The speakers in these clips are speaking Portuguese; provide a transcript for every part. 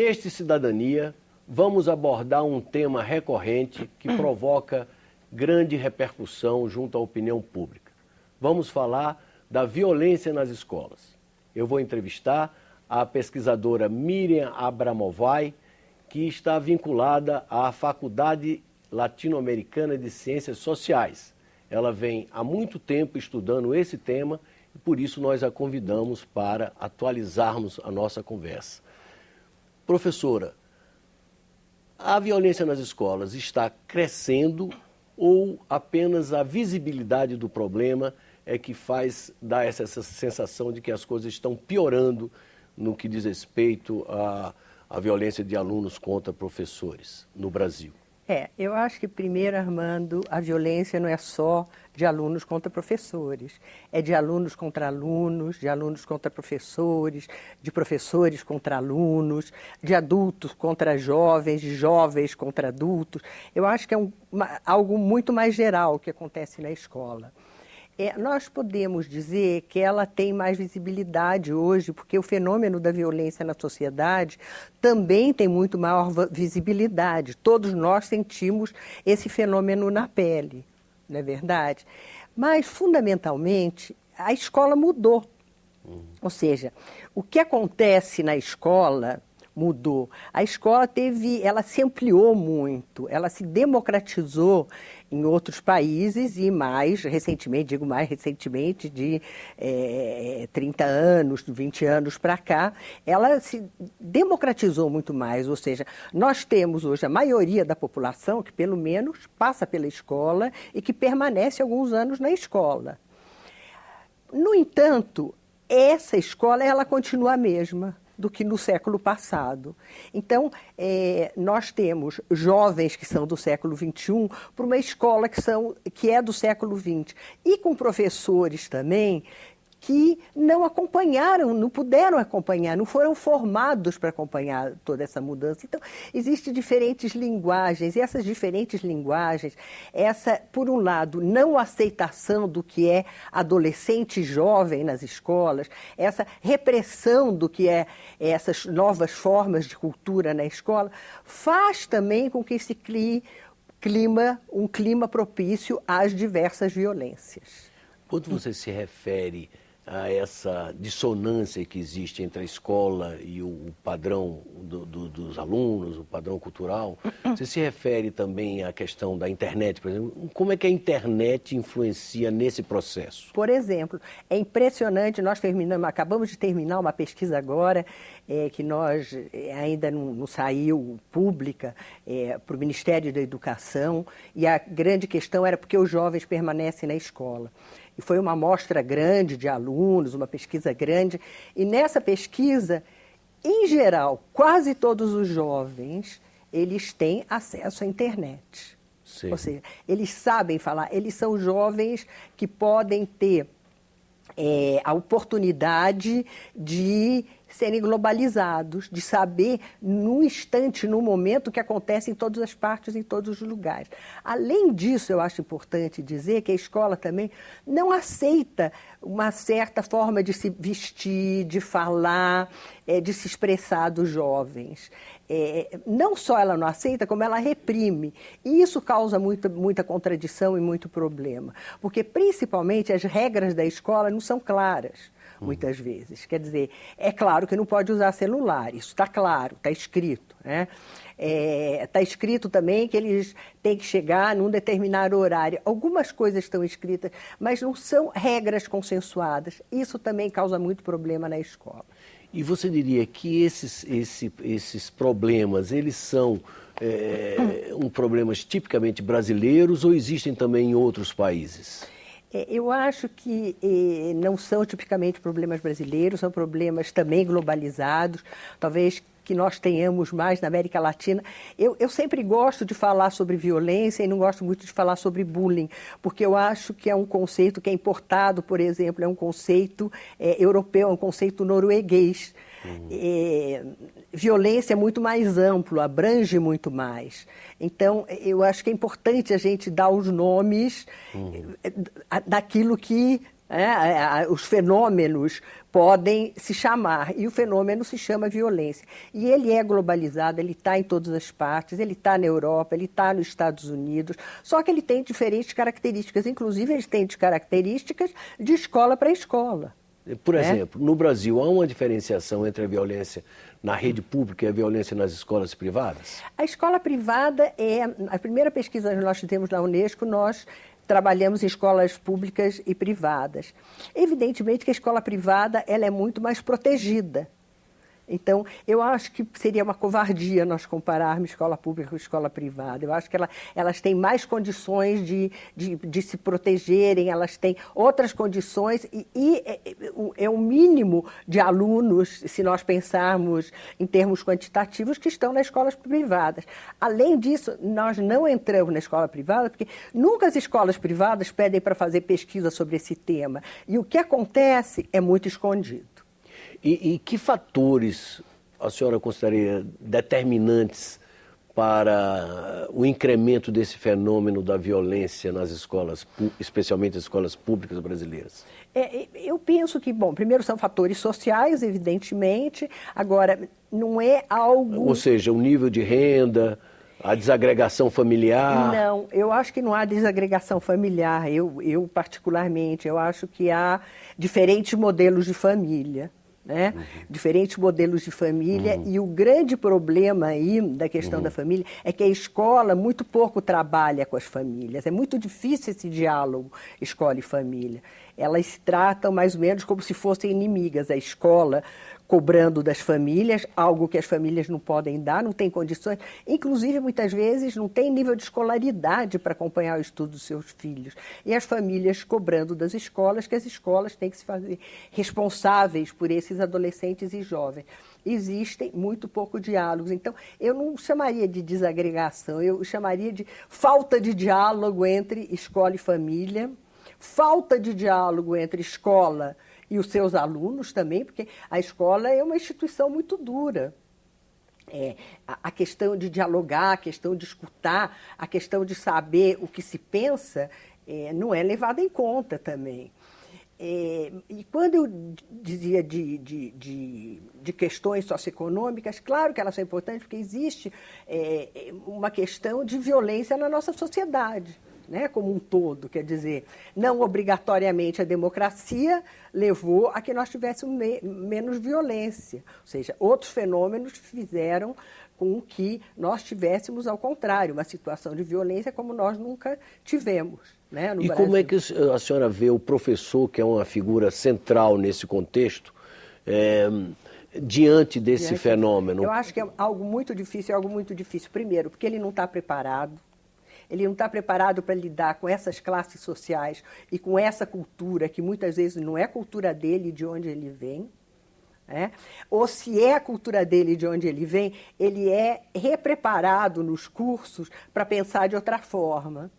Neste Cidadania, vamos abordar um tema recorrente que provoca grande repercussão junto à opinião pública. Vamos falar da violência nas escolas. Eu vou entrevistar a pesquisadora Miriam Abramovay, que está vinculada à Faculdade Latino-Americana de Ciências Sociais. Ela vem há muito tempo estudando esse tema e por isso nós a convidamos para atualizarmos a nossa conversa. Professora, a violência nas escolas está crescendo ou apenas a visibilidade do problema é que faz dar essa sensação de que as coisas estão piorando no que diz respeito à violência de alunos contra professores no Brasil? Eu acho que primeiro, Armando, a violência não é só de alunos contra professores, é de alunos contra alunos, de alunos contra professores, de professores contra alunos, de adultos contra jovens, de jovens contra adultos. Eu acho que é algo muito mais geral que acontece na escola. Nós podemos dizer que ela tem mais visibilidade hoje, porque o fenômeno da violência na sociedade também tem muito maior visibilidade. Todos nós sentimos esse fenômeno na pele, não é verdade? Mas, fundamentalmente, a escola mudou. Ou seja, o que acontece na escola mudou. A escola ela se ampliou muito, ela se democratizou em outros países e mais recentemente, de 30 anos, 20 anos para cá, ela se democratizou muito mais. Ou seja, nós temos hoje a maioria da população que pelo menos passa pela escola e que permanece alguns anos na escola. No entanto, essa escola ela continua a mesma do que no século passado. Então, nós temos jovens que são do século XXI para uma escola que é do século XX. E com professores também que não acompanharam, não puderam acompanhar, não foram formados para acompanhar toda essa mudança. Então, existem diferentes linguagens, e essas diferentes linguagens, por um lado, não aceitação do que é adolescente e jovem nas escolas, essa repressão do que é essas novas formas de cultura na escola, faz também com que se crie um clima propício às diversas violências. Quando você se refere a essa dissonância que existe entre a escola e o padrão dos alunos, o padrão cultural, você se refere também à questão da internet, por exemplo? Como é que a internet influencia nesse processo? Por exemplo, é impressionante, acabamos de terminar uma pesquisa agora, que nós ainda não saiu pública, para o Ministério da Educação, e a grande questão era porque os jovens permanecem na escola. E foi uma amostra grande de alunos, uma pesquisa grande. E nessa pesquisa, em geral, quase todos os jovens, eles têm acesso à internet. Sim. Ou seja, eles sabem falar, eles são jovens que podem ter a oportunidade de serem globalizados, de saber no instante, no momento, o que acontece em todas as partes, em todos os lugares. Além disso, eu acho importante dizer que a escola também não aceita uma certa forma de se vestir, de falar, de se expressar dos jovens. Não só ela não aceita, como ela reprime. E isso causa muita contradição e muito problema. Porque, principalmente, as regras da escola não são claras. Muitas vezes. Quer dizer, é claro que não pode usar celular, isso está claro, está escrito, né? Está escrito também que eles têm que chegar num determinado horário. Algumas coisas estão escritas, mas não são regras consensuadas. Isso também causa muito problema na escola. E você diria que esses problemas, eles são problemas tipicamente brasileiros ou existem também em outros países? Eu acho que não são tipicamente problemas brasileiros, são problemas também globalizados, talvez que nós tenhamos mais na América Latina. Eu sempre gosto de falar sobre violência e não gosto muito de falar sobre bullying, porque eu acho que é um conceito que é importado, por exemplo, é um conceito europeu, é um conceito norueguês. Violência é muito mais amplo, abrange muito mais. Então, eu acho que é importante a gente dar os nomes daquilo que os fenômenos podem se chamar, e o fenômeno se chama violência. E ele é globalizado, ele está em todas as partes, ele está na Europa, ele está nos Estados Unidos, só que ele tem diferentes características, inclusive ele tem características de escola para escola. Por exemplo, no Brasil, há uma diferenciação entre a violência na rede pública e a violência nas escolas privadas? A escola privada é... A primeira pesquisa que nós fizemos na Unesco, nós trabalhamos em escolas públicas e privadas. Evidentemente que a escola privada ela é muito mais protegida. Então, eu acho que seria uma covardia nós compararmos escola pública com escola privada. Eu acho que elas têm mais condições de se protegerem, elas têm outras condições e é o mínimo de alunos, se nós pensarmos em termos quantitativos, que estão nas escolas privadas. Além disso, nós não entramos na escola privada, porque nunca as escolas privadas pedem para fazer pesquisa sobre esse tema. E o que acontece é muito escondido. E que fatores a senhora consideraria determinantes para o incremento desse fenômeno da violência nas escolas, especialmente as escolas públicas brasileiras? Eu penso que, bom, primeiro são fatores sociais, evidentemente, agora não é algo... Ou seja, o nível de renda, a desagregação familiar... Não, eu acho que não há desagregação familiar, eu particularmente, eu acho que há diferentes modelos de família. Né? Diferentes modelos de família e o grande problema aí da questão da família é que a escola muito pouco trabalha com as famílias, é muito difícil esse diálogo escola e família. Elas se tratam mais ou menos como se fossem inimigas, a escola cobrando das famílias, algo que as famílias não podem dar, não têm condições, inclusive muitas vezes não tem nível de escolaridade para acompanhar o estudo dos seus filhos. E as famílias cobrando das escolas, que as escolas têm que se fazer responsáveis por esses adolescentes e jovens. Existem muito pouco diálogos, então eu não chamaria de desagregação, eu chamaria de falta de diálogo entre escola e família, falta de diálogo entre escola e os seus alunos também, porque a escola é uma instituição muito dura. A questão de dialogar, a questão de escutar, a questão de saber o que se pensa, não é levada em conta também. E quando eu dizia de questões socioeconômicas, claro que elas são importantes, porque existe uma questão de violência na nossa sociedade. Né, como um todo, quer dizer, não obrigatoriamente a democracia levou a que nós tivéssemos menos violência, ou seja, outros fenômenos fizeram com que nós tivéssemos, ao contrário, uma situação de violência como nós nunca tivemos. Né, no Brasil. Como é que a senhora vê o professor, que é uma figura central nesse contexto, diante desse fenômeno? Eu acho que é algo muito difícil, primeiro, porque ele não está preparado. Ele não está preparado para lidar com essas classes sociais e com essa cultura, que muitas vezes não é a cultura dele, de onde ele vem. Ou se é a cultura dele, de onde ele vem, ele é repreparado nos cursos para pensar de outra forma.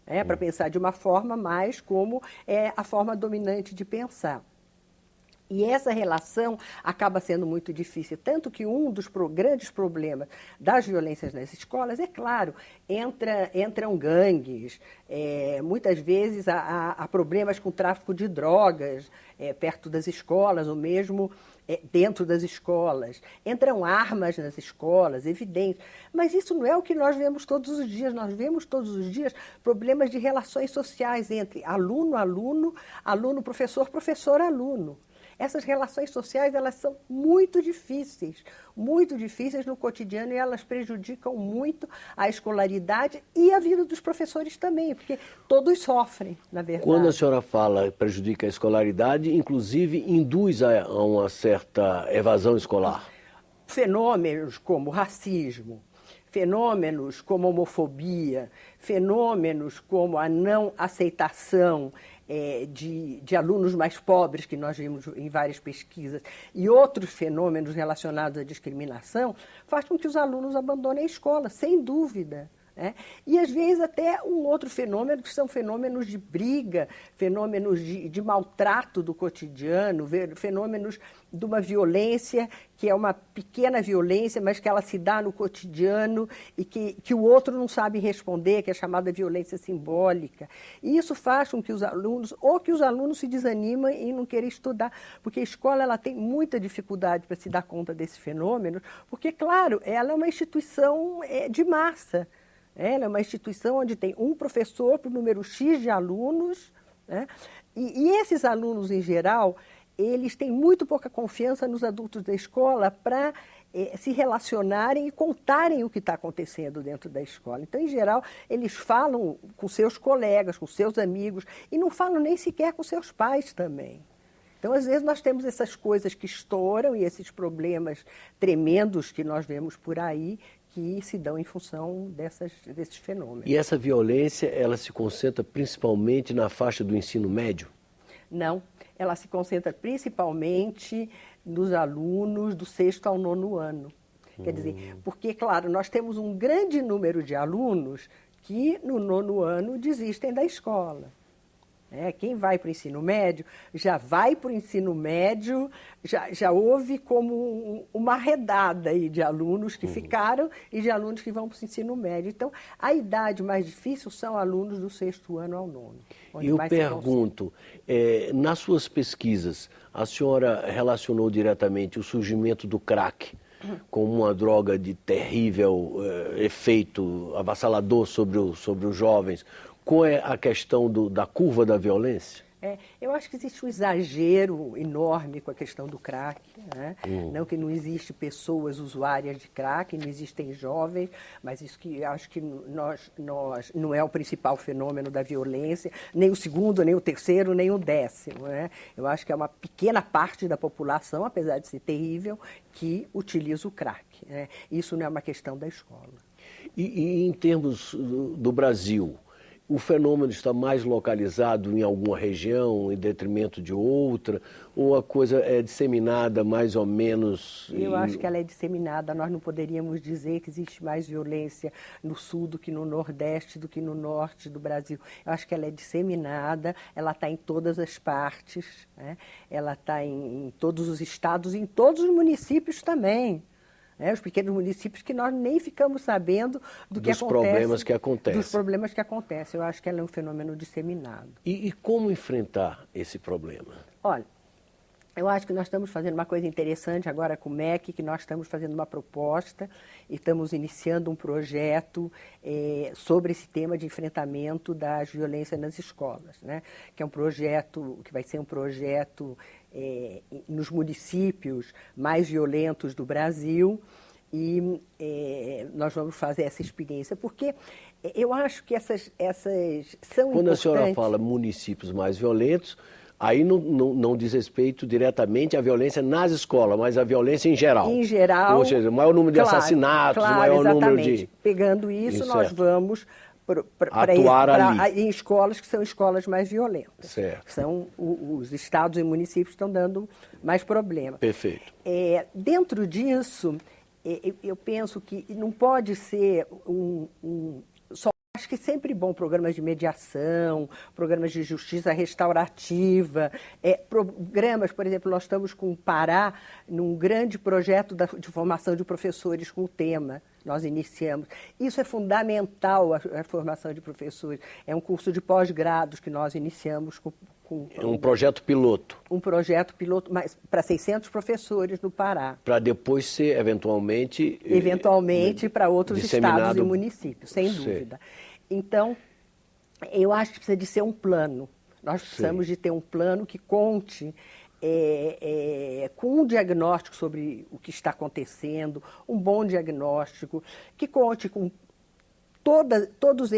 Para pensar de uma forma mais como é a forma dominante de pensar. E essa relação acaba sendo muito difícil, tanto que um dos grandes problemas das violências nas escolas, é claro, entram gangues, muitas vezes há problemas com tráfico de drogas perto das escolas, ou mesmo dentro das escolas. Entram armas nas escolas, evidente, mas isso não é o que nós vemos todos os dias. Nós vemos todos os dias problemas de relações sociais entre aluno-aluno, aluno-professor, professor-aluno. Essas relações sociais, elas são muito difíceis no cotidiano, e elas prejudicam muito a escolaridade e a vida dos professores também, porque todos sofrem, na verdade. Quando a senhora fala prejudica a escolaridade, inclusive induz a uma certa evasão escolar? Fenômenos como racismo, fenômenos como homofobia, fenômenos como a não aceitação de alunos mais pobres, que nós vimos em várias pesquisas, e outros fenômenos relacionados à discriminação, faz com que os alunos abandonem a escola, sem dúvida. né? E, às vezes, até um outro fenômeno, que são fenômenos de briga, fenômenos de maltrato do cotidiano, fenômenos de uma violência que é uma pequena violência, mas que ela se dá no cotidiano e que o outro não sabe responder, que é chamada violência simbólica. E isso faz com que os alunos se desanimem e não queiram estudar, porque a escola ela tem muita dificuldade para se dar conta desse fenômeno, porque, claro, ela é uma instituição de massa. Ela é uma instituição onde tem um professor por número X de alunos, né? E esses alunos, em geral, eles têm muito pouca confiança nos adultos da escola para se relacionarem e contarem o que está acontecendo dentro da escola. Então, em geral, eles falam com seus colegas, com seus amigos, e não falam nem sequer com seus pais também. Então, às vezes, nós temos essas coisas que estouram e esses problemas tremendos que nós vemos por aí, que se dão em função desses fenômenos. E essa violência, ela se concentra principalmente na faixa do ensino médio? Não, ela se concentra principalmente nos alunos do 6º ao 9º ano. Quer dizer, porque, claro, nós temos um grande número de alunos que no 9º ano desistem da escola. Quem vai para o ensino médio, já vai para o ensino médio, já houve como uma arredada aí de alunos que ficaram e de alunos que vão para o ensino médio. Então, a idade mais difícil são alunos do 6º ano ao 9º. E eu pergunto, nas suas pesquisas, a senhora relacionou diretamente o surgimento do crack como uma droga de terrível efeito avassalador sobre os jovens? Qual é a questão da curva da violência? Eu acho que existe um exagero enorme com a questão do crack, né? Não que não existe pessoas usuárias de crack, não existem jovens, mas isso que acho que nós não é o principal fenômeno da violência, nem o segundo, nem o terceiro, nem o 10º, né? Eu acho que é uma pequena parte da população, apesar de ser terrível, que utiliza o crack, né? Isso não é uma questão da escola. E em termos do Brasil, o fenômeno está mais localizado em alguma região, em detrimento de outra, ou a coisa é disseminada mais ou menos? Eu acho que ela é disseminada. Nós não poderíamos dizer que existe mais violência no sul do que no nordeste, do que no norte do Brasil. Eu acho que ela é disseminada, ela está em todas as partes, né? Ela está em todos os estados e em todos os municípios também. Os pequenos municípios que nós nem ficamos sabendo dos problemas que acontecem. Eu acho que ela é um fenômeno disseminado. E como enfrentar esse problema? Olha, eu acho que nós estamos fazendo uma coisa interessante agora com o MEC, que nós estamos fazendo uma proposta e estamos iniciando um projeto sobre esse tema de enfrentamento das violências nas escolas, né? Que é um projeto, que vai ser um projeto nos municípios mais violentos do Brasil, e nós vamos fazer essa experiência, porque eu acho que essas são Quando importantes. A senhora fala municípios mais violentos, aí não diz respeito diretamente à violência nas escolas, mas à violência em geral. Em geral. Ou seja, o maior número de assassinatos, o maior número de... Pegando isso, nós vamos atuar ali em escolas que são escolas mais violentas. Certo. São os estados e municípios que estão dando mais problema. Perfeito. Dentro disso, eu penso que não pode ser acho que é sempre bom programas de mediação, programas de justiça restaurativa, programas, por exemplo, nós estamos com o Pará num grande projeto de formação de professores com o tema. Nós iniciamos. Isso é fundamental, a formação de professores. É um curso de pós-grados que nós iniciamos é um projeto piloto. Um projeto piloto, mas para 600 professores no Pará. Para depois ser, eventualmente para outros estados e municípios, sem dúvida. Então, eu acho que precisa de ser um plano. Nós precisamos de ter um plano que conte com um diagnóstico sobre o que está acontecendo, um bom diagnóstico, que conte com todas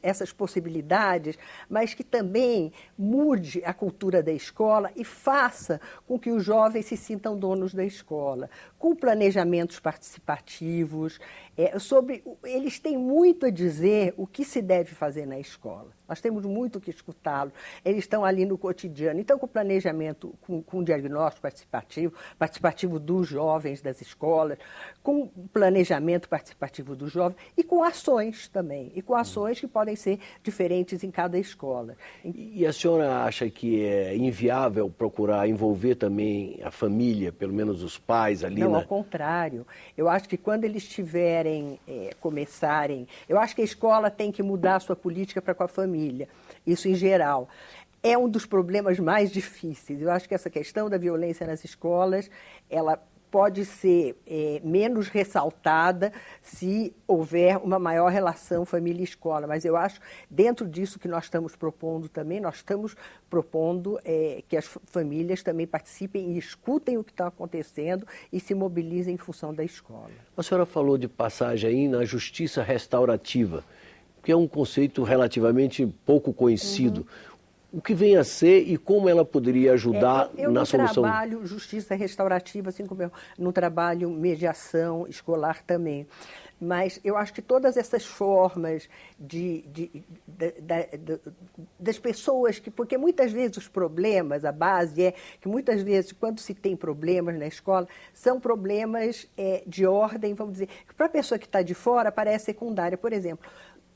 essas possibilidades, mas que também mude a cultura da escola e faça com que os jovens se sintam donos da escola, com planejamentos participativos. Eles têm muito a dizer o que se deve fazer na escola. Nós temos muito que escutá-los. Eles estão ali no cotidiano. Então, com o planejamento, com o diagnóstico participativo dos jovens das escolas, com o planejamento participativo dos jovens e com ações também. E com ações que podem ser diferentes em cada escola. E a senhora acha que é inviável procurar envolver também a família, pelo menos os pais ali? Não, ao contrário. Eu acho que quando eles começarem... Eu acho que a escola tem que mudar a sua política para com a família. Isso em geral. É um dos problemas mais difíceis. Eu acho que essa questão da violência nas escolas, ela pode ser menos ressaltada se houver uma maior relação família-escola. Mas eu acho, dentro disso que nós estamos propondo também, nós estamos propondo que as famílias também participem e escutem o que está acontecendo e se mobilizem em função da escola. A senhora falou de passagem aí na justiça restaurativa, que é um conceito relativamente pouco conhecido. O que vem a ser e como ela poderia ajudar na solução? Eu trabalho justiça restaurativa, assim como eu no trabalho mediação escolar também. Mas eu acho que todas essas formas das pessoas, porque muitas vezes os problemas, a base é que muitas vezes quando se tem problemas na escola, são problemas de ordem, vamos dizer, que para a pessoa que está de fora parece secundária. Por exemplo,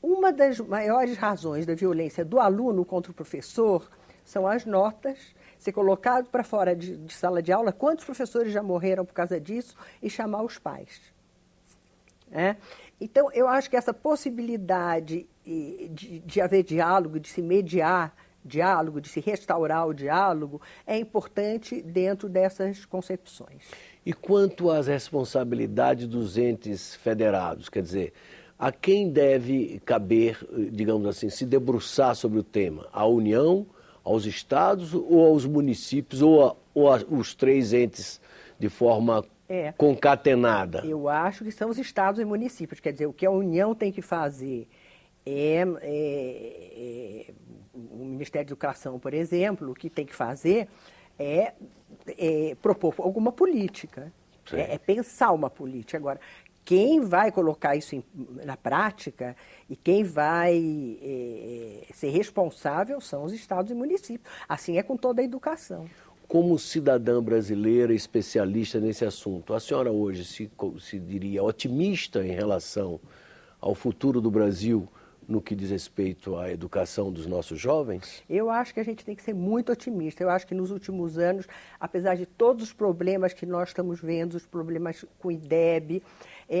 uma das maiores razões da violência do aluno contra o professor são as notas, ser colocado para fora de sala de aula, quantos professores já morreram por causa disso, e chamar os pais. Então, eu acho que essa possibilidade de haver diálogo, de se mediar diálogo, de se restaurar o diálogo, é importante dentro dessas concepções. E quanto às responsabilidades dos entes federados, quer dizer, a quem deve caber, digamos assim, se debruçar sobre o tema? À União, aos estados ou aos municípios, ou os três entes de forma concatenada? Eu acho que são os estados e municípios. Quer dizer, o que a União tem que fazer o Ministério da Educação, por exemplo, o que tem que fazer é propor alguma política, pensar uma política. Agora, quem vai colocar isso na prática e quem vai ser responsável são os estados e municípios. Assim é com toda a educação. Como cidadã brasileira especialista nesse assunto, a senhora hoje se diria otimista em relação ao futuro do Brasil no que diz respeito à educação dos nossos jovens? Eu acho que a gente tem que ser muito otimista. Eu acho que nos últimos anos, apesar de todos os problemas que nós estamos vendo, os problemas com o IDEB,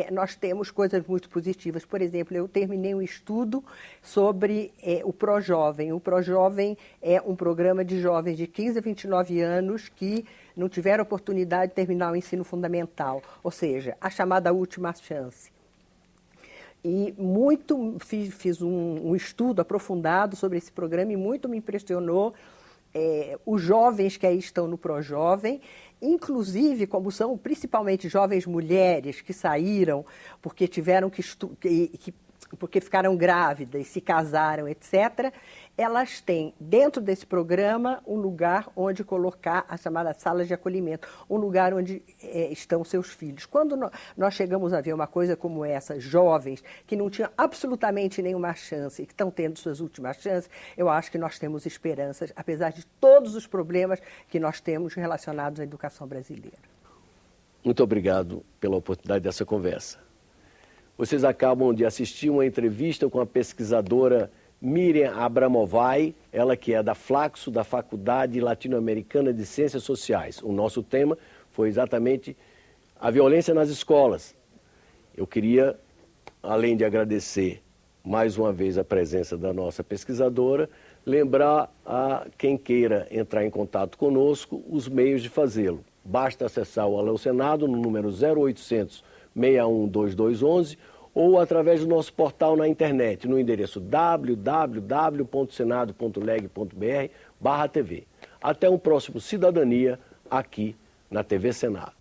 nós temos coisas muito positivas. Por exemplo, eu terminei um estudo sobre o ProJovem. O ProJovem é um programa de jovens de 15 a 29 anos que não tiveram oportunidade de terminar o ensino fundamental, ou seja, a chamada última chance. E fiz um estudo aprofundado sobre esse programa e muito me impressionou os jovens que aí estão no ProJovem, inclusive como são principalmente jovens mulheres que saíram porque tiveram porque ficaram grávidas, se casaram, etc., elas têm, dentro desse programa, um lugar onde colocar a chamada sala de acolhimento, um lugar onde estão seus filhos. Quando nós chegamos a ver uma coisa como essa, jovens que não tinham absolutamente nenhuma chance e que estão tendo suas últimas chances, eu acho que nós temos esperanças, apesar de todos os problemas que nós temos relacionados à educação brasileira. Muito obrigado pela oportunidade dessa conversa. Vocês acabam de assistir uma entrevista com a pesquisadora Miriam Abramovay, ela que é da Flaxo, da Faculdade Latino-Americana de Ciências Sociais. O nosso tema foi exatamente a violência nas escolas. Eu queria, além de agradecer mais uma vez a presença da nossa pesquisadora, lembrar a quem queira entrar em contato conosco os meios de fazê-lo. Basta acessar o Alô Senado no número 0800 612211 ou através do nosso portal na internet, no endereço www.senado.leg.br/TV. Até um próximo Cidadania aqui na TV Senado.